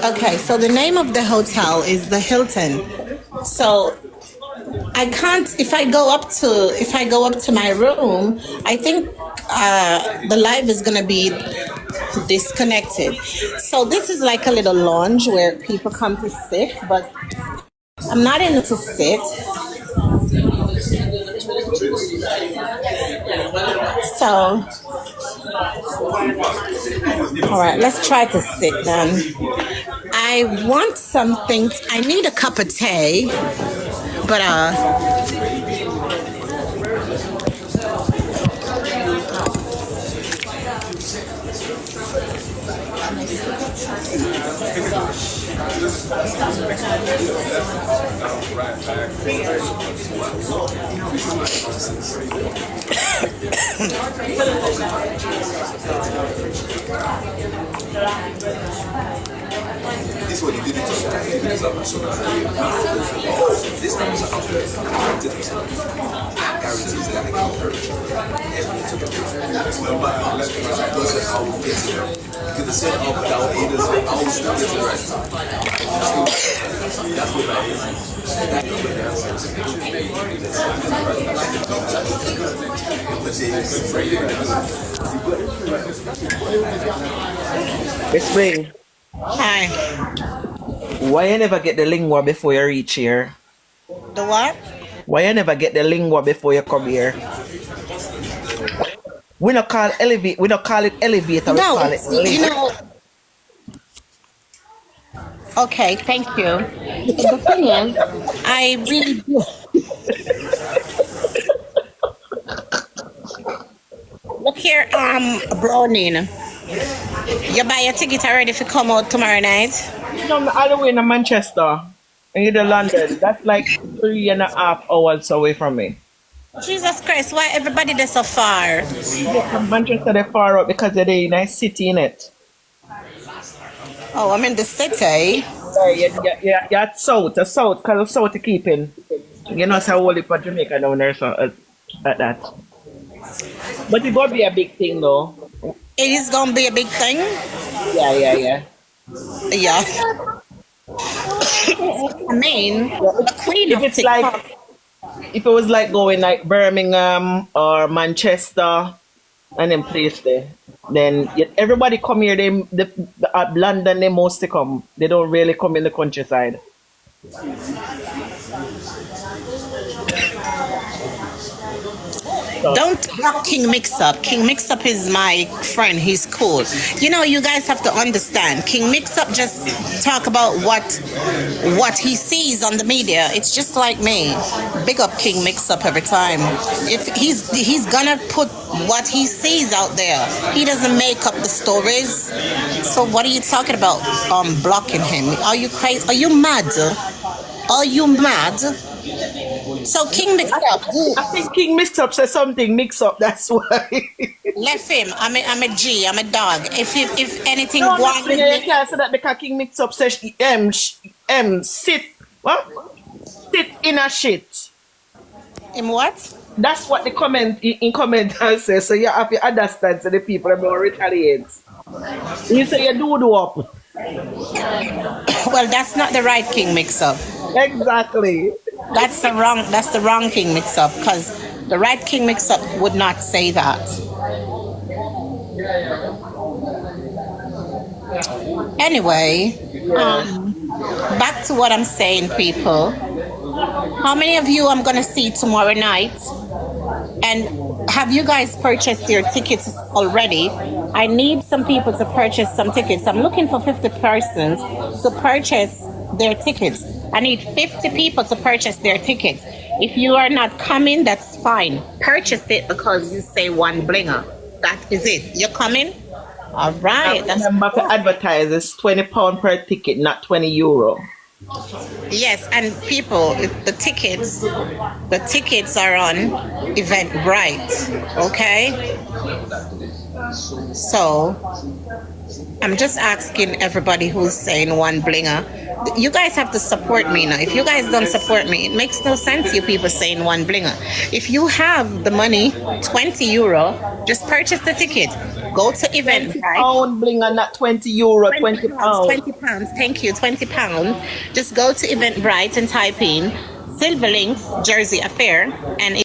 Okay, so the name of the hotel is the Hilton. So I can't if I go up to my room, I think the live is gonna be disconnected. So this is like a little lounge where people come to sit, but I'm not in to sit. So all right, let's try to sit then. I want something. I need a cup of tea, but This one you did it this up so this time is guarantees that I can hurt you. To the set up without haters, I will still get the rest. That's what that is. Miss Bling, hi. why you never get the lingua before you reach here? The what? Why you never get the lingua before you come here? We don't call elevate. We don't call it elevator. We No, call it you lift. know. Okay, thank you. The thing is, I really do. Look here, Browning. You buy your ticket already if you come out tomorrow night? No, I'm all the way in Manchester. And you're in London. That's like 3.5 hours away from me. Jesus Christ, why everybody there so far? Yeah, from Manchester, they're far out because they're a nice city in it. Oh, I'm in the city. Sorry, you're at south, because of south to keep in. You know, so whole for Jamaica down there, so at that. But it will be a big thing, though. It is gonna be a big thing. Yeah. Yeah. I mean, the Queen If of it's TikTok. like, if it was like going like Birmingham or Manchester and then place there, then everybody come here. At London, they mostly come. They don't really come in the countryside. Don't block King Mixup. King Mixup is my friend. He's cool. You know, you guys have to understand. King Mixup just talk about what he sees on the media. It's just like me. Big up King Mixup every time. If he's gonna put what he sees out there. He doesn't make up the stories. So what are you talking about? Blocking him? Are you crazy? Are you mad? Are you mad? So King Mixup, I think King Mixup said something mix up. That's why. left him. I'm a G. I'm a dog. If anything No, go on with you me, can't say that because King Mixup says sit what? Sit in a shit. him what? That's what the comment in commenters say. So you have to understand so the people are going to retaliate. You say you do up. Well, that's not the right King Mixup. Exactly. That's the wrong King Mixup because the right King Mixup would not say that. Anyway, back to what I'm saying, people. How many of you I'm gonna see tomorrow night? And have you guys purchased your tickets already? I need some people to purchase some tickets. I'm looking for 50 persons to purchase their tickets. I need 50 people to purchase their tickets. If you are not coming, that's fine. Purchase it because you say one Blinga. That is it. You're coming? All right. Remember to advertise it's £20 per ticket, not €20. Yes, and people, the tickets are on Eventbrite, okay? So, I'm just asking everybody who's saying one Blinga, You guys have to support me now. If you guys don't support me, it makes no sense. You people saying one Blinga. If you have the money, €20, just purchase the ticket. Go to 20 Eventbrite. pound bling and not €20, 20 20 pounds, pound. 20 pounds. Thank you, £20. Just go to Eventbrite and type in Silver Links Jersey Affair, and